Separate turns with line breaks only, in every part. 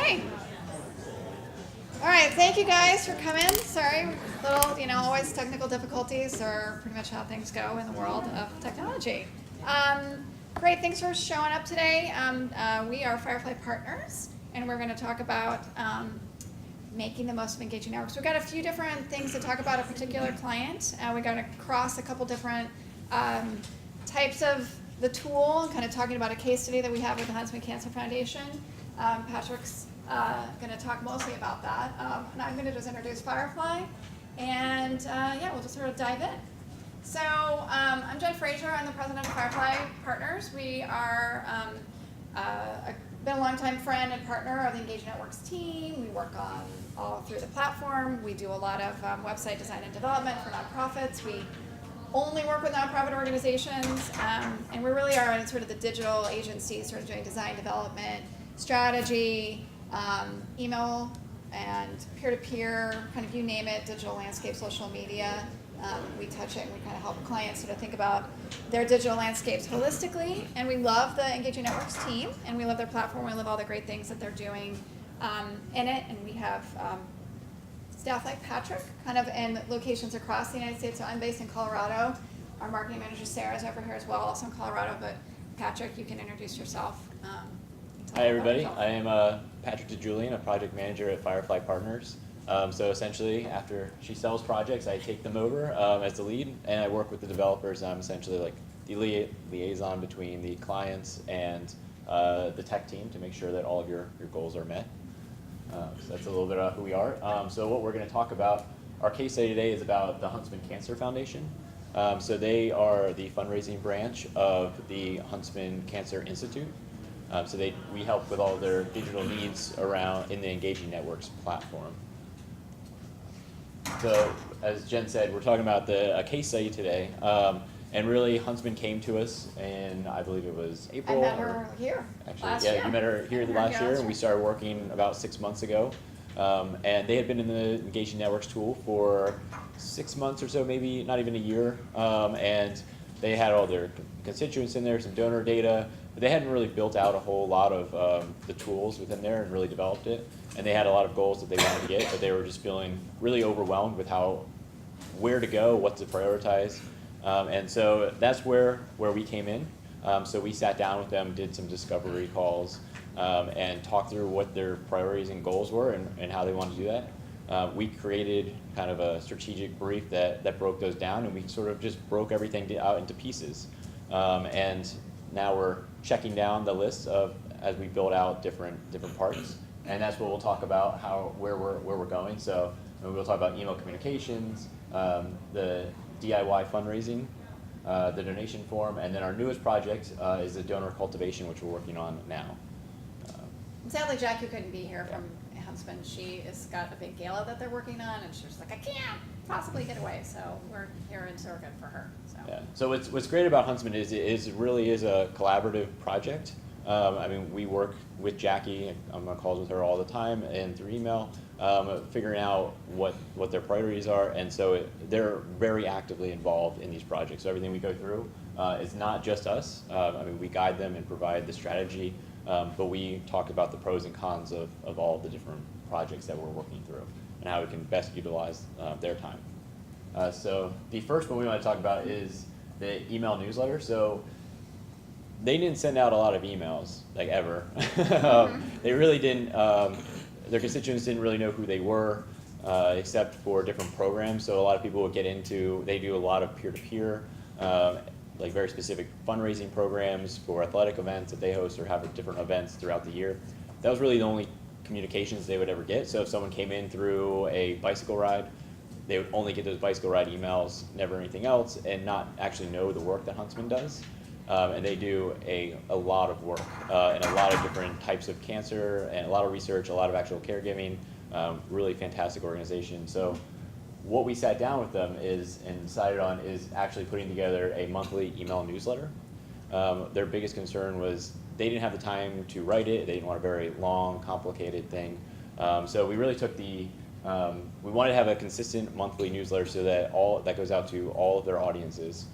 Okay. All right, thank you guys for coming. Sorry, little, always technical difficulties are pretty much how things go in the world of technology. Great, thanks for showing up today. We are Firefly Partners, and we're going to talk about making the most of engaging networks. We've got a few different things to talk about a particular client. We're going to cross a couple different types of the tool, kind of talking about a case study that we have with the Huntsman Cancer Foundation. Patrick's going to talk mostly about that. And I'm going to just introduce Firefly. And we'll just sort of dive in. So I'm Jen Frazier. I'm the president of Firefly Partners. We are been a longtime friend and partner of the Engaging Networks team. We work on all through the platform. We do a lot of website design and development for nonprofits. We only work with nonprofit organizations, and we really are in sort of the digital agency, sort of doing design development, strategy, email, and peer-to-peer, kind of you name it, digital landscape, social media. We touch it, and we kind of help clients sort of think about their digital landscapes holistically. And we love the Engaging Networks team, and we love their platform. We love all the great things that they're doing in it. And we have staff like Patrick, kind of in locations across the United States. So I'm based in Colorado. Our marketing manager Sarah is over here as well, also in Colorado. But Patrick, you can introduce yourself.
Hi everybody, I am Patrick DeJulian, a project manager at Firefly Partners. So essentially, after she sells projects, I take them over as the lead, and I work with the developers. I'm essentially like the liaison between the clients and the tech team to make sure that all of your goals are met. So that's a little bit about who we are. So what we're going to talk about, our case study today is about the Huntsman Cancer Foundation. So they are the fundraising branch of the Huntsman Cancer Institute. So we help with all their digital needs around in the Engaging Networks platform. So as Jen said, we're talking about a case study today. And really, Huntsman came to us in, I believe it was April.
I met her here last
year.
year.
You met her here last year, and we started working about 6 months ago. And they had been in the Engaging Networks tool for 6 months or so, maybe not even a year. And they had all their constituents in there, some donor data, but they hadn't really built out a whole lot of the tools within there and really developed it. And they had a lot of goals that they wanted to get, but they were just feeling really overwhelmed with where to go, what to prioritize. And so that's where we came in. So we sat down with them, did some discovery calls, and talked through what their priorities and goals were and how they wanted to do that. We created kind of a strategic brief that broke those down, and we sort of just broke everything out into pieces. And now we're checking down the list as we build out different parts. And that's what we'll talk about, where we're going. So we'll talk about email communications, the DIY fundraising, the donation form, and then our newest project is the donor cultivation, which we're working on now.
Sadly, Jackie couldn't be here from Huntsman. She has got a big gala that they're working on, and she's like, I can't possibly get away. So we're here in Sorghum for her. So. Yeah.
So what's great about Huntsman is it really is a collaborative project. I mean, we work with Jackie. I'm on calls with her all the time and through email, figuring out what their priorities are. And so they're very actively involved in these projects. So everything we go through is not just us. I mean, we guide them and provide the strategy, but we talk about the pros and cons of all the different projects that we're working through and how we can best utilize their time. So the first one we want to talk about is the email newsletter. So they didn't send out a lot of emails, like ever. They really didn't, their constituents didn't really know who they were, except for different programs. So a lot of people would get into, they do a lot of peer-to-peer, like very specific fundraising programs for athletic events that they host or have different events throughout the year. That was really the only communications they would ever get. So if someone came in through a bicycle ride, they would only get those bicycle ride emails, never anything else, and not actually know the work that Huntsman does. And they do a lot of work and a lot of different types of cancer and a lot of research, a lot of actual caregiving, really fantastic organization. So what we sat down with them and decided on is actually putting together a monthly email newsletter. Their biggest concern was they didn't have the time to write it. They didn't want a very long, complicated thing. So we really took we wanted to have a consistent monthly newsletter so that goes out to all of their audiences.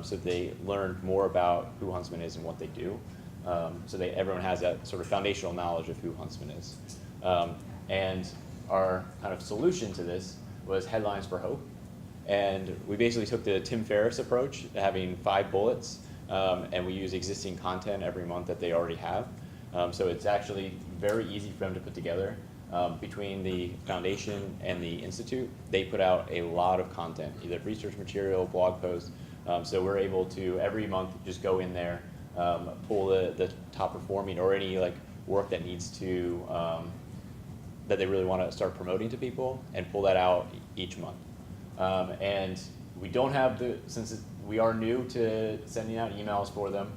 So they learned more about who Huntsman is and what they do. So everyone has that sort of foundational knowledge of who Huntsman is. And our kind of solution to this was Headlines for Hope. And we basically took the Tim Ferriss approach, having 5 bullets, and we use existing content every month that they already have. So it's actually very easy for them to put together. Between the foundation and the institute, they put out a lot of content, either research material, blog posts. So we're able to every month just go in there, pull the top performing or any like work that needs to that they really want to start promoting to people, and pull that out each month. And we don't have since we are new to sending out emails for them,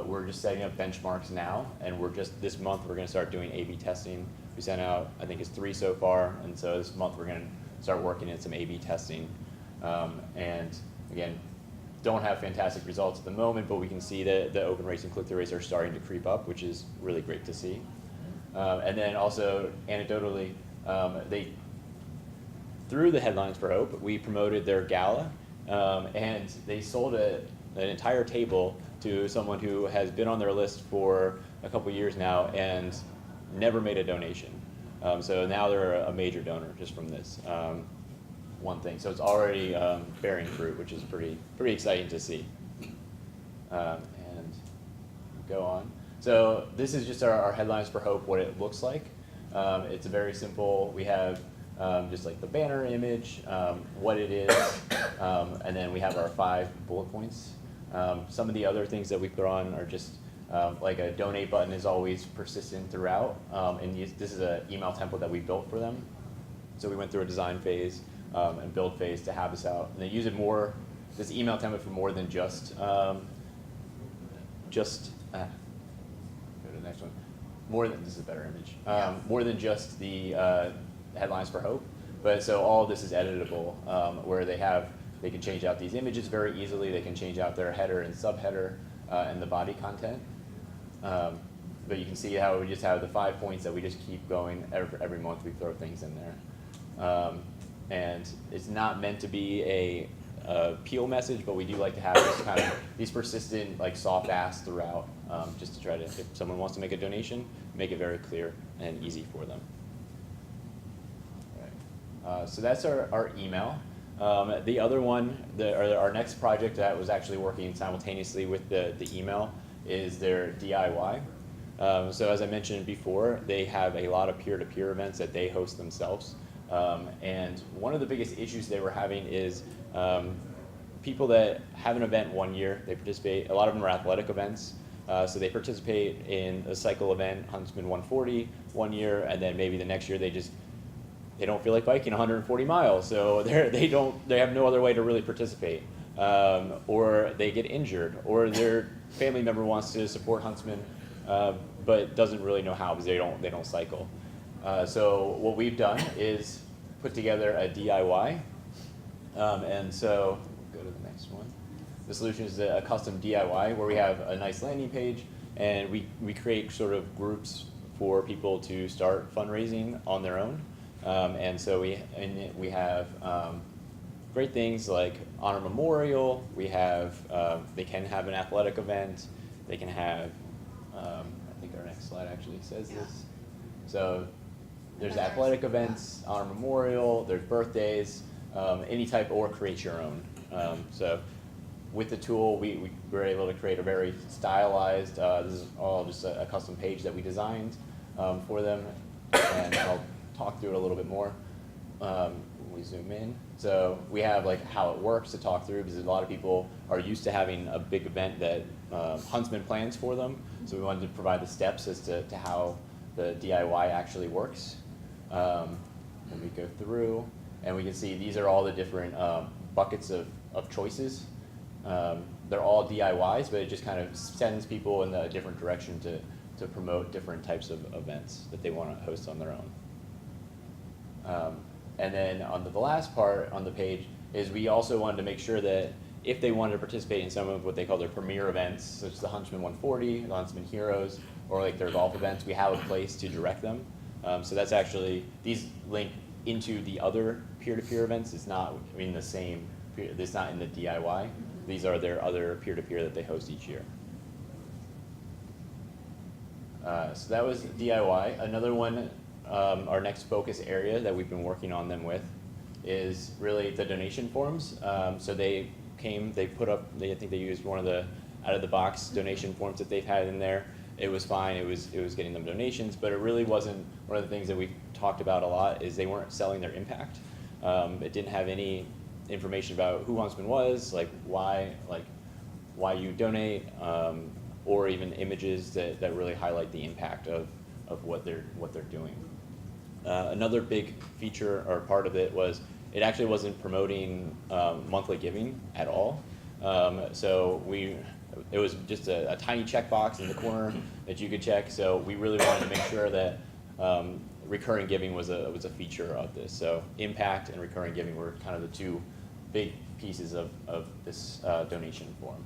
we're just setting up benchmarks now, and this month we're going to start doing A/B testing. We sent out, I think it's 3 so far, and so this month we're going to start working in some A/B testing. And again, don't have fantastic results at the moment, but we can see that the open rates and click-through rates are starting to creep up, which is really great to see. And then also, anecdotally, through the Headlines for Hope, we promoted their gala, and they sold an entire table to someone who has been on their list for a couple years now and never made a donation. So now they're a major donor just from this one thing. So it's already bearing fruit, which is pretty exciting to see. And go on. So this is just our Headlines for Hope, what it looks like. It's a very simple, we have just like the banner image, what it is, and then we have our 5 bullet points. Some of the other things that we put on are just like a donate button is always persistent throughout, and this is an email template that we built for them. So we went through a design phase and build phase to have this out, and they use it this email template for more than just go to the next one. This is a better image. More than just the Headlines for Hope, but so all of this is editable, where they can change out these images very easily. They can change out their header and subheader and the body content. But you can see how we just have the 5 points that we just keep going every month. We throw things in there, and it's not meant to be a appeal message, but we do like to have this kind of these persistent like soft asks throughout, just to try to, if someone wants to make a donation, make it very clear and easy for them. So that's our email. The other one, our next project that was actually working simultaneously with the email is their DIY. So as I mentioned before, they have a lot of peer-to-peer events that they host themselves. And one of the biggest issues they were having is people that have an event one year, they participate, a lot of them are athletic events. So they participate in a cycle event, Huntsman 140 one year, and then maybe the next year they don't feel like biking 140 miles, so they have no other way to really participate, or they get injured, or their family member wants to support Huntsman, but doesn't really know how because they don't cycle. So what we've done is put together a DIY, and so go to the next one. The solution is a custom DIY where we have a nice landing page, and we create sort of groups for people to start fundraising on their own. And so we have great things like honor memorial. We have they can have an athletic event. They can have I think our next slide actually says this. So there's athletic events, honor memorial. There's birthdays, any type, or create your own. So with the tool, we were able to create a very stylized. This is all just a custom page that we designed for them, and I'll talk through it a little bit more when we zoom in. So we have like how it works to talk through, because a lot of people are used to having a big event that Huntsman plans for them. So we wanted to provide the steps as to how the DIY actually works. And we go through, and we can see these are all the different buckets of choices. They're all DIYs, but it just kind of sends people in a different direction to promote different types of events that they want to host on their own. And then on the last part on the page is we also wanted to make sure that if they wanted to participate in some of what they call their premier events, such as the Huntsman 140, the Huntsman Heroes, or like their golf events, we have a place to direct them. So that's actually, these link into the other peer-to-peer events. It's not in the same, it's not in the DIY. These are their other peer-to-peer that they host each year. So that was DIY. Another one our next focus area that we've been working on them with is really the donation forms. So they put up, I think they used one of the out-of-the-box donation forms that they've had in there. It was fine, it was getting them donations, but it really wasn't, one of the things that we've talked about a lot is they weren't selling their impact. It didn't have any information about who Huntsman was, like why you donate, or even images that really highlight the impact of what they're doing. Another big feature or part of it was it actually wasn't promoting monthly giving at all. So it was just a tiny checkbox in the corner that you could check. So we really wanted to make sure that recurring giving was a feature of this. So impact and recurring giving were kind of the two big pieces of this donation form.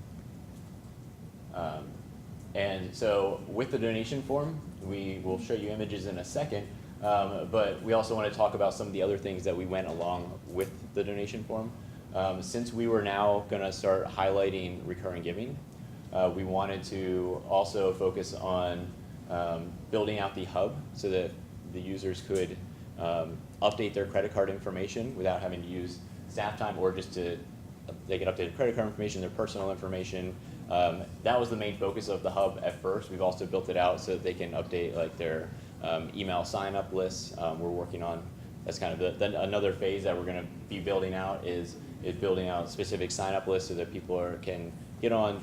And so with the donation form, we will show you images in a second, but we also want to talk about some of the other things that we went along with the donation form. Since we were now going to start highlighting recurring giving, we wanted to also focus on building out the hub so that the users could update their credit card information without having to use staff time, or just they can update their credit card information, their personal information. That was the main focus of the hub at first. We've also built it out so that they can update like their email sign-up lists. We're working on, that's kind of another phase that we're going to be building out is building out specific sign-up lists so that people can get on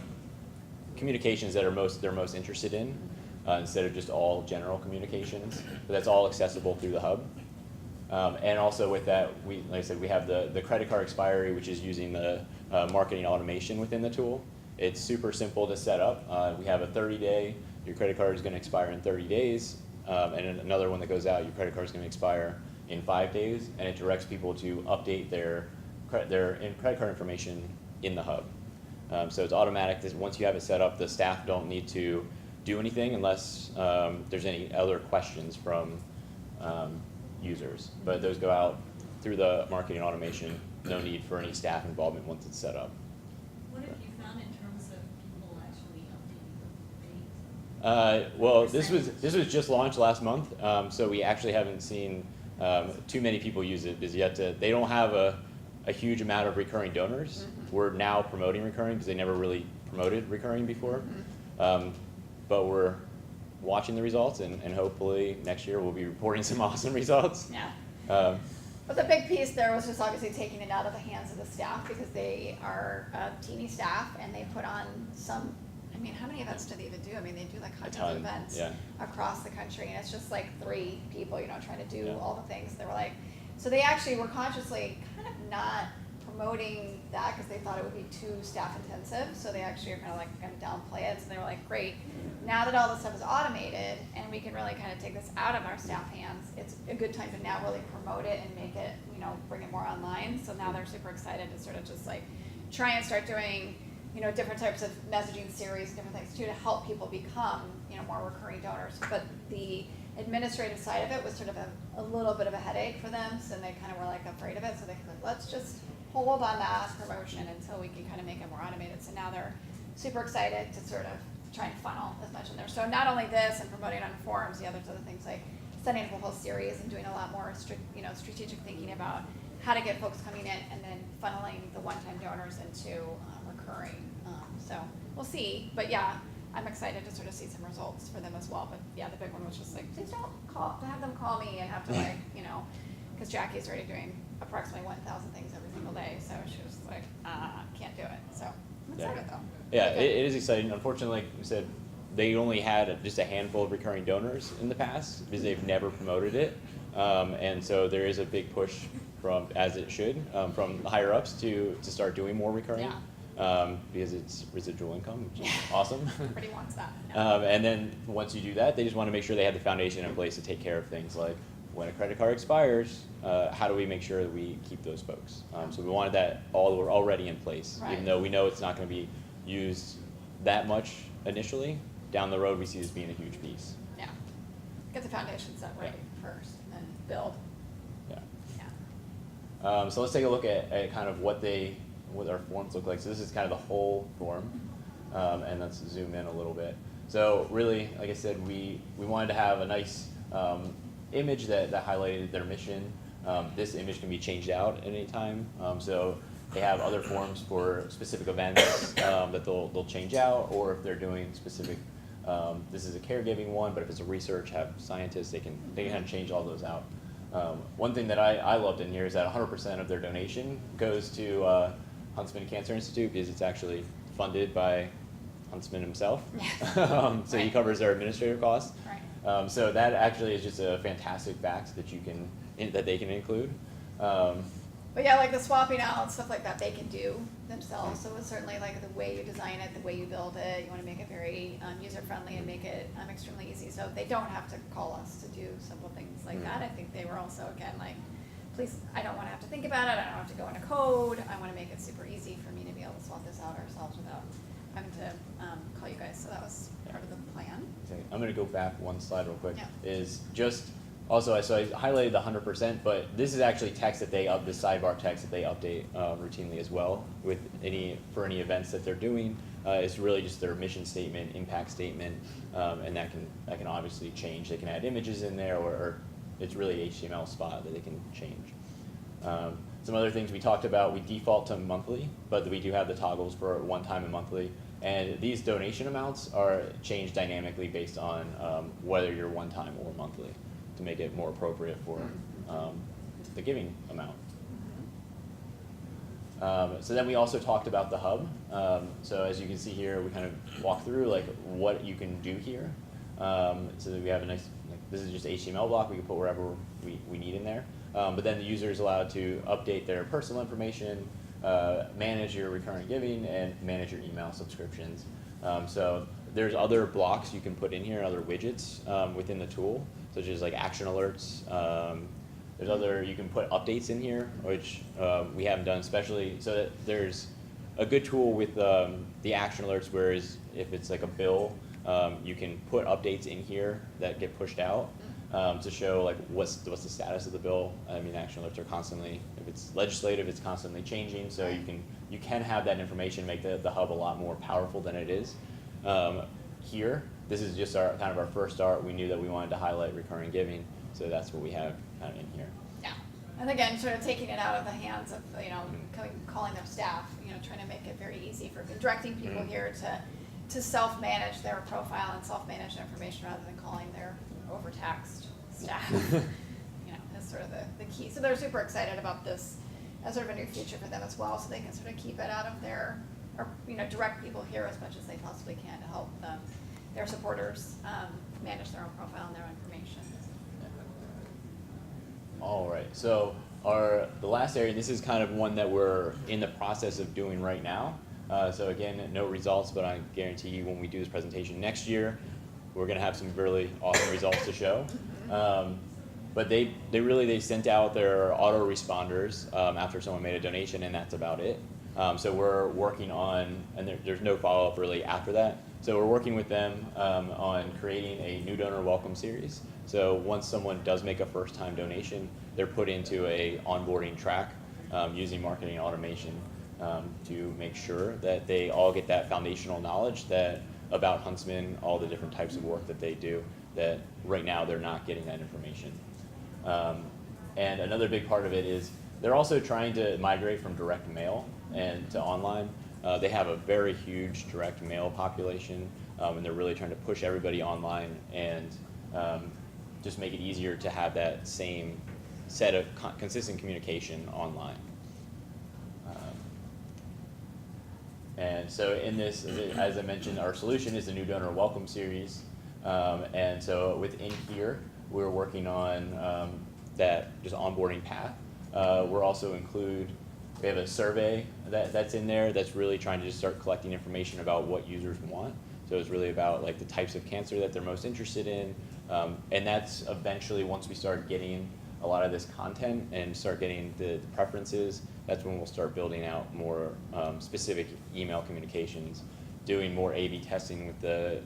communications that they're most interested in, instead of just all general communications. But that's all accessible through the hub. And also with that, like I said, we have the credit card expiry, which is using the marketing automation within the tool. It's super simple to set up. We have a 30-day, your credit card is going to expire in 30 days, and another one that goes out, your credit card is going to expire in 5 days, and it directs people to update their credit card information in the hub. So it's automatic. Once you have it set up, the staff don't need to do anything unless there's any other questions from users. But those go out through the marketing automation. No need for any staff involvement once it's set up.
What have you found in terms of people actually updating the dates?
Well, this was just launched last month, so we actually haven't seen too many people use it because they don't have a huge amount of recurring donors. Mm-hmm. We're now promoting recurring because they never really promoted recurring before. Mm-hmm. But we're watching the results, and hopefully next year we'll be reporting some awesome results.
Yeah. But the big piece there was just obviously taking it out of the hands of the staff, because they are a teeny staff and they put on some, I mean, how many events do they even do? I mean, they do like hundreds of events across the country, and it's just like 3 people, trying to do all the things. They were like, so they actually were consciously kind of not promoting that because they thought it would be too staff intensive. So they actually are kind of downplay it. So they were like, great, now that all this stuff is automated and we can really kind of take this out of our staff hands, it's a good time to now really promote it and make it, bring it more online. So now they're super excited to sort of just like try and start doing, different types of messaging series, different things too, to help people become, more recurring donors. But the administrative side of it was sort of a little bit of a headache for them. So they kind of were like afraid of it. So they were like, let's just hold on that promotion until we can kind of make it more automated. So now they're super excited to sort of try and funnel as much in there. So not only this and promoting on forums, the other things like sending up a whole series and doing a lot more strategic thinking about how to get folks coming in, and then funneling the one-time donors into recurring. So we'll see, but yeah, I'm excited to sort of see some results for them as well. But yeah, the big one was just like, please don't have them call me and have to because Jackie's already doing approximately 1,000 things every single day. So she was like, can't do it. So I'm excited though.
Yeah, it is exciting. Unfortunately, like we said, they only had just a handful of recurring donors in the past because they've never promoted it. And so there is a big push from, as it should, from the higher ups to start doing more recurring. Because it's residual income, which is awesome.
Everybody wants that.
And then once you do that, they just want to make sure they have the foundation in place to take care of things like when a credit card expires, how do we make sure that we keep those folks? So we wanted that already in place, even though we know it's not going to be used that much initially. Down the road, we see this being a huge piece.
Yeah. Get the foundation set right first, and then build.
Yeah. So let's take a look at kind of what our forms look like. So this is kind of the whole form, and let's zoom in a little bit. So really, like I said, we wanted to have a nice image that highlighted their mission. This image can be changed out at any time. So they have other forms for specific events that they'll change out, or if they're doing specific, this is a caregiving one, but if it's a research, have scientists, they can kind of change all those out. One thing that I loved in here is that 100% of their donation goes to Huntsman Cancer Institute, because it's actually funded by Huntsman himself. So he covers their administrative costs.
Right.
So that actually is just a fantastic fact that that they can include.
But yeah, like the swapping out and stuff like that, they can do themselves. So it's certainly like the way you design it, the way you build it, you want to make it very user-friendly and make it extremely easy. So they don't have to call us to do simple things like that. I think they were also, again, like, please, I don't want to have to think about it. I don't have to go into code. I want to make it super easy for me to be able to swap this out ourselves without having to call you guys. So that was part of the plan.
Okay, I'm going to go back one slide real quick.
Yeah.
Is just also, so I highlighted the 100%, but this is actually text that they the sidebar text that they update routinely as well with for any events that they're doing. It's really just their mission statement, impact statement, and that can obviously change. They can add images in there, or it's really HTML spot that they can change. Some other things we talked about, we default to monthly, but we do have the toggles for one time and monthly. And these donation amounts are changed dynamically based on whether you're one time or monthly, to make it more appropriate for the giving amount. So then we also talked about the hub. So as you can see here, we kind of walk through like what you can do here. So that we have a nice, this is just HTML block we can put wherever we need in there. But then the user is allowed to update their personal information, manage your recurring giving, and manage your email subscriptions. So there's other blocks you can put in here, other widgets within the tool, such as like action alerts. You can put updates in here, which we haven't done, especially, so that there's a good tool with the action alerts, whereas if it's like a bill, you can put updates in here that get pushed out to show like what's the status of the bill. I mean, action alerts are constantly, if it's legislative, it's constantly changing, so you can have that information, make the hub a lot more powerful than it is. Here, this is just kind of our first start. We knew that we wanted to highlight recurring giving, so that's what we have kind of in here.
Yeah, and again, sort of taking it out of the hands of, calling their staff, trying to make it very easy for directing people here to self-manage their profile and self-manage their information rather than calling their overtaxed staff. Is sort of the key. So they're super excited about this as sort of a new feature for them as well, so they can sort of keep it out of their, or direct people here as much as they possibly can to help their supporters manage their own profile and their information.
All right, so the last area, this is kind of one that we're in the process of doing right now. So again, no results, but I guarantee you when we do this presentation next year, we're gonna have some really awesome results to show. But they sent out their autoresponders after someone made a donation, and that's about it. So we're working on, and there's no follow-up really after that. So we're working with them on creating a new donor welcome series. So once someone does make a first-time donation, they're put into a onboarding track using marketing automation to make sure that they all get that foundational knowledge about Huntsman, all the different types of work that they do, that right now they're not getting that information. And another big part of it is they're also trying to migrate from direct mail and to online. They have a very huge direct mail population, and they're really trying to push everybody online and just make it easier to have that same set of consistent communication online. And so in this, as I mentioned, our solution is the new donor welcome series. And so within here, we're working on that just onboarding path. We're also we have a survey that's in there that's really trying to just start collecting information about what users want. So it's really about like the types of cancer that they're most interested in. And that's eventually, once we start getting a lot of this content and start getting the preferences, that's when we'll start building out more specific email communications, doing more A/B testing with the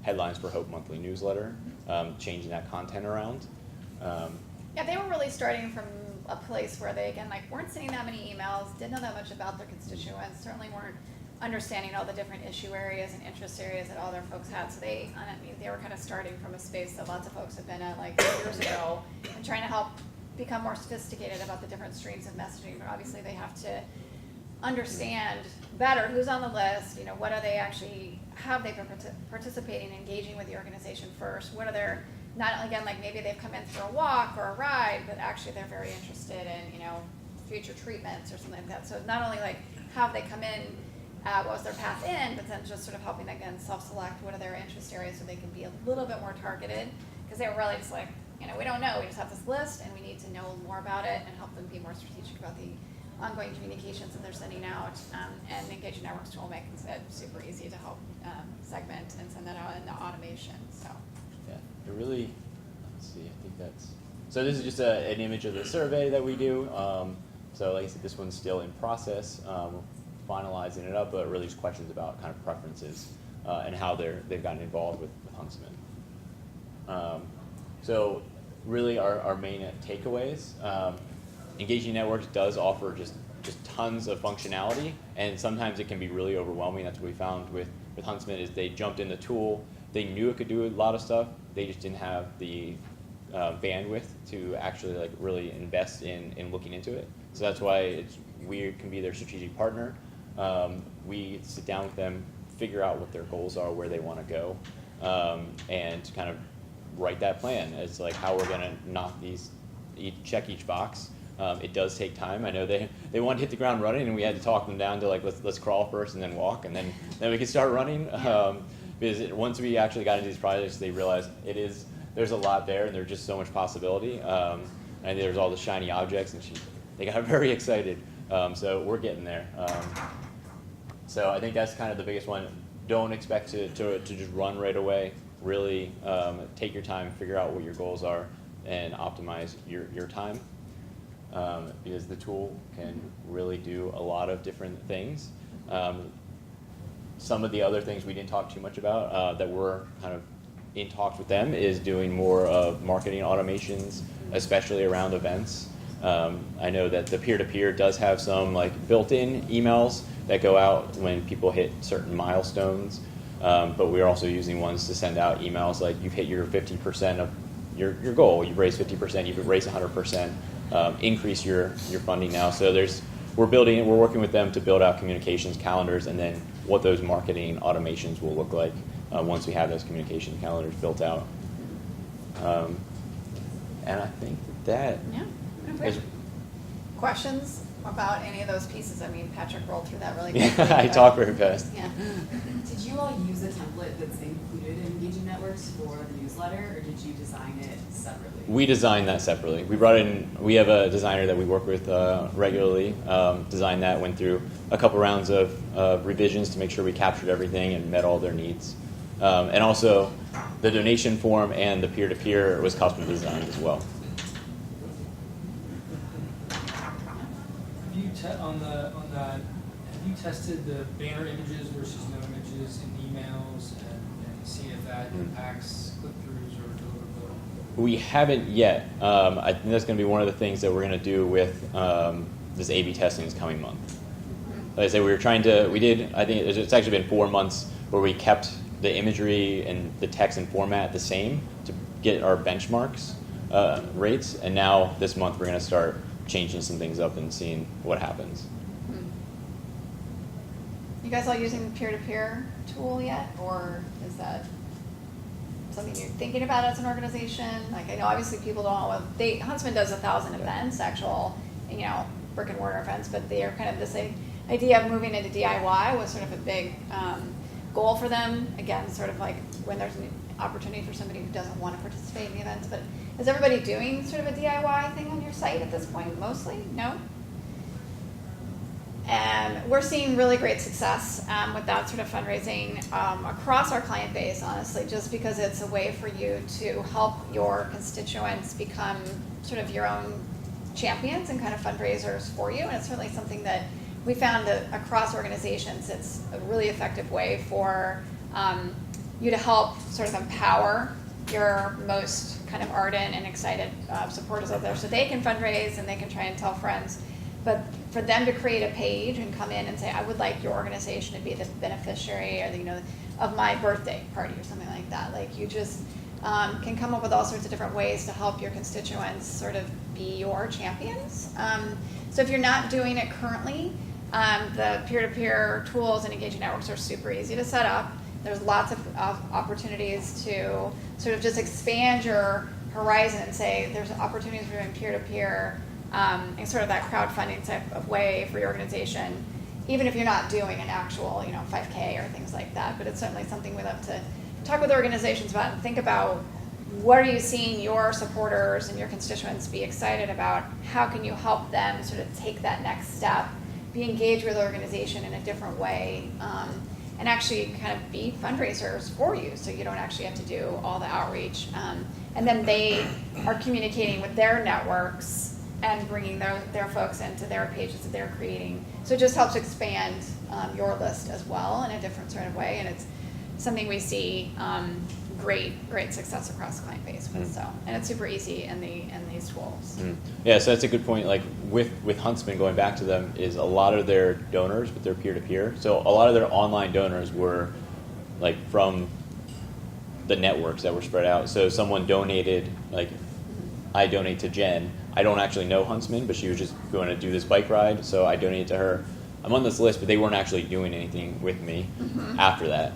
Headlines for Hope monthly newsletter, changing that content around.
Yeah, they were really starting from a place where they, again, weren't sending that many emails, didn't know that much about their constituents, certainly weren't understanding all the different issue areas and interest areas that all their folks had. So they were kind of starting from a space that lots of folks have been at like years ago and trying to help become more sophisticated about the different streams of messaging. But obviously they have to understand better who's on the list, what are they actually, have they been participating, engaging with the organization first? What are their, not again, like maybe they've come in for a walk or a ride, but actually they're very interested in, future treatments or something like that. So not only like have they come in, what was their path in, but then just sort of helping them again self-select what are their interest areas so they can be a little bit more targeted, because they were really just like, we don't know, we just have this list and we need to know more about it and help them be more strategic about the ongoing communications that they're sending out, and Engaging Networks tool makes it super easy to help segment and send that out into automation. So
yeah, it really, let's see, I think that's, so this is just an image of the survey that we do. So like I said, this one's still in process, finalizing it up, but really just questions about kind of preferences and how they've gotten involved with Huntsman. So really our main takeaways, Engaging Networks does offer just tons of functionality, and sometimes it can be really overwhelming. That's what we found with Huntsman, is they jumped in the tool, they knew it could do a lot of stuff, they just didn't have the bandwidth to actually like really invest in looking into it. So that's why we can be their strategic partner. We sit down with them, figure out what their goals are, where they want to go, and kind of write that plan as like how we're going to check each box. It does take time. I know they want to hit the ground running, and we had to talk them down to like let's crawl first and then walk, and then we can start running. Because once we actually got into these projects, they realized there's a lot there, and there's just so much possibility. And there's all the shiny objects, and they got very excited. So we're getting there. So I think that's kind of the biggest one. Don't expect to just run right away. Really take your time, figure out what your goals are, and optimize your time. Because the tool can really do a lot of different things. Some of the other things we didn't talk too much about that we're kind of in talks with them is doing more of marketing automations, especially around events. I know that the peer-to-peer does have some like built-in emails that go out when people hit certain milestones, but we're also using ones to send out emails like you've hit your 50% of your goal, you've raised 50%, you've raised 100%, increase your funding now. So we're working with them to build out communications calendars, and then what those marketing automations will look like once we have those communication calendars built out. And I think that is.
Questions about any of those pieces? I mean, Patrick rolled through that really quickly.
I talk very fast.
Yeah.
Did you all use a template that's included in Engaging Networks for the newsletter, or did you design it separately?
We designed that separately. We have a designer that we work with regularly, designed that, went through a couple rounds of revisions to make sure we captured everything and met all their needs. And also, the donation form and the peer-to-peer was custom designed as well.
On that, have you tested the banner images versus no images in emails and see if that impacts click-throughs or deliverability?
We haven't yet. I think that's going to be one of the things that we're going to do with this A/B testing this coming month. Like I said, I think it's actually been 4 months where we kept the imagery and the text and format the same to get our benchmarks rates, and now this month we're going to start changing some things up and seeing what happens.
You guys all using the peer-to-peer tool yet, or is that something you're thinking about as an organization? Like, I know obviously people don't know. Huntsman does 1,000 events, actual, brick and mortar events, but they are kind of this idea of moving into DIY was sort of a big goal for them. Again, sort of like when there's an opportunity for somebody who doesn't want to participate in the events. But is everybody doing sort of a DIY thing on your site at this point? Mostly? No? And we're seeing really great success with that sort of fundraising across our client base, honestly, just because it's a way for you to help your constituents become sort of your own champions and kind of fundraisers for you. And it's certainly something that we found that across organizations, it's a really effective way for you to help sort of empower your most kind of ardent and excited supporters out there so they can fundraise and they can try and tell friends. but for them to create a page and come in and say, I would like your organization to be the beneficiary or of my birthday party or something like that. Like you just can come up with all sorts of different ways to help your constituents sort of be your champions. So if you're not doing it currently, the peer-to-peer tools and engaging networks are super easy to set up. There's lots of opportunities to sort of just expand your horizon and say there's opportunities for doing peer-to-peer in sort of that crowdfunding type of way for your organization, even if you're not doing an actual 5K or things like that. But it's certainly something we love to talk with organizations about and think about. What are you seeing your supporters and your constituents be excited about? How can you help them sort of take that next step, be engaged with the organization in a different way, and actually kind of be fundraisers for you so you don't actually have to do all the outreach. And then they are communicating with their networks and bringing their folks into their pages that they're creating. So it just helps expand your list as well in a different sort of way. And it's something we see great success across the client base with. So, and it's super easy in these tools.
Yeah, so that's a good point. Like with Huntsman, going back to them, is a lot of their donors, but they're peer-to-peer. So a lot of their online donors were like from the networks that were spread out. So someone donated, like I donate to Jen. I don't actually know Huntsman, but she was just going to do this bike ride, so I donated to her. I'm on this list, but they weren't actually doing anything with me after that.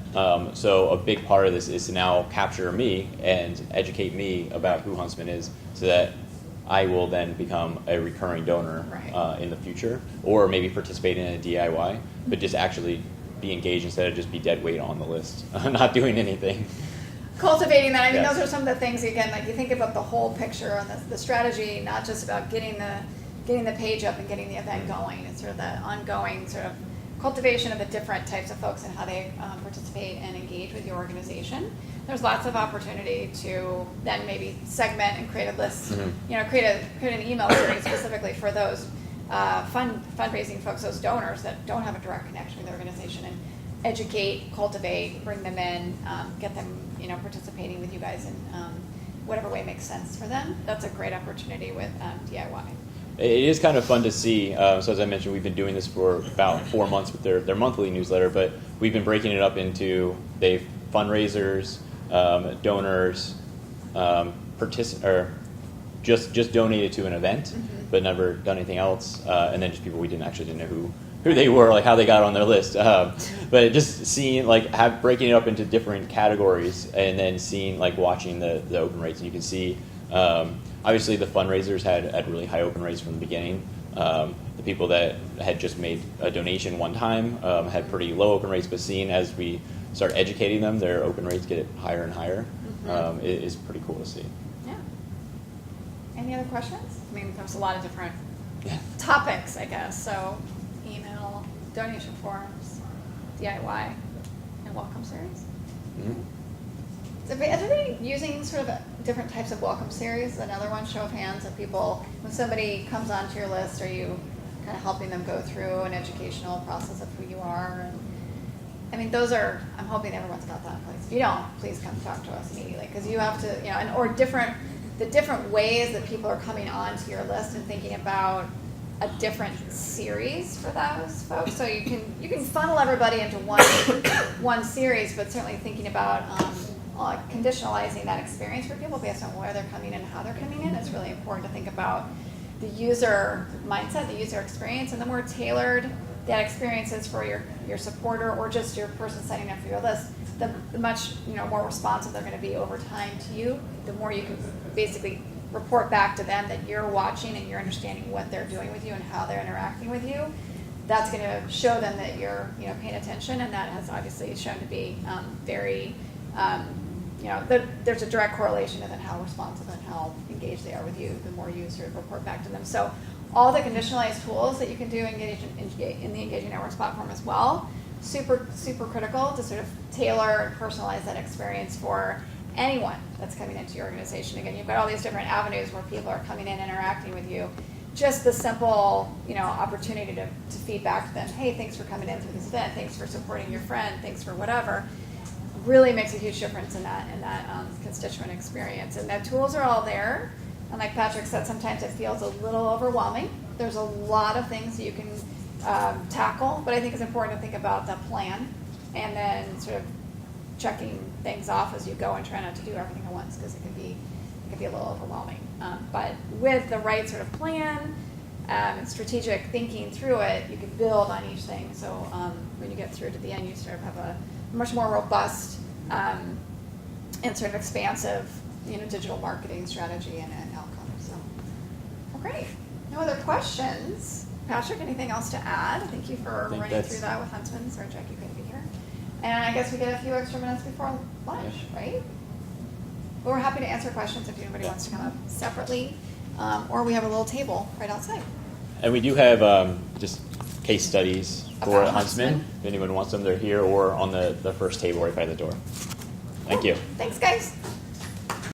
So a big part of this is to now capture me and educate me about who Huntsman is so that I will then become a recurring donor in the future, or maybe participate in a DIY, but just actually be engaged instead of just be dead weight on the list, not doing anything.
Cultivating that. I mean, those are some of the things, again, like you think about the whole picture and the strategy, not just about getting the page up and getting the event going. It's sort of that ongoing sort of cultivation of the different types of folks and how they participate and engage with your organization. There's lots of opportunity to then maybe segment and create a list, create an email series specifically for those fundraising folks, those donors that don't have a direct connection with the organization, and educate, cultivate, bring them in, get them participating with you guys in whatever way makes sense for them. That's a great opportunity with DIY.
It is kind of fun to see. So as I mentioned, we've been doing this for about 4 months with their monthly newsletter, but we've been breaking it up into fundraisers, donors, or just donated to an event, but never done anything else, and then just people we didn't know who they were, like how they got on their list. But just seeing, breaking it up into different categories, and then seeing, watching the open rates, and you can see. Obviously, the fundraisers had really high open rates from the beginning. The people that had just made a donation one time had pretty low open rates, but seeing as we start educating them, their open rates get higher and higher. It is pretty cool to see.
Yeah. Any other questions? I mean, there's a lot of different topics, I guess. So, email, donation forms, DIY, and welcome series. Is everybody using sort of different types of welcome series? Another one, show of hands of people. When somebody comes onto your list, are you kind of helping them go through an educational process of who you are? And I mean, those are, I'm hoping everyone's got that in place. If you don't, please come talk to us immediately, because you have to, or the different ways that people are coming onto your list and thinking about a different series for those folks. So you can funnel everybody into one series, but certainly thinking about conditionalizing that experience for people based on where they're coming in and how they're coming in. It's really important to think about the user mindset, the user experience, and the more tailored that experience is for your supporter or just your person signing up for your list, the much more responsive they're going to be over time to you. The more you can basically report back to them that you're watching and you're understanding what they're doing with you and how they're interacting with you. That's going to show them that you're paying attention, and that has obviously shown to be very there's a direct correlation to then how responsive and how engaged they are with you, the more you sort of report back to them. So all the conditionalized tools that you can do in the Engaging Networks platform as well, super, super critical to sort of tailor and personalize that experience for anyone that's coming into your organization. Again, you've got all these different avenues where people are coming in, interacting with you. Just the simple, opportunity to feed back to them, hey, thanks for coming in to this event, thanks for supporting your friend, thanks for whatever, really makes a huge difference in that constituent experience. And the tools are all there. And like Patrick said, sometimes it feels a little overwhelming. there's a lot of things that you can tackle, but I think it's important to think about the plan and then sort of checking things off as you go and try not to do everything at once because it can be a little overwhelming. But with the right sort of plan and strategic thinking through it, you can build on each thing. So when you get through to the end, you sort of have a much more robust and sort of expansive, digital marketing strategy and outcome. So, well, great. No other questions. Patrick, anything else to add? Thank you for running through that with Huntsman. Sorry, Jack, you couldn't be here. And I guess we get a few extra minutes before lunch, right? But we're happy to answer questions if anybody wants to come up separately, or we have a little table right outside.
And we do have just case studies for
About
Huntsman.
Huntsman.
If anyone wants them, they're here or on the first table right by the door. Thank you.
Thanks, guys.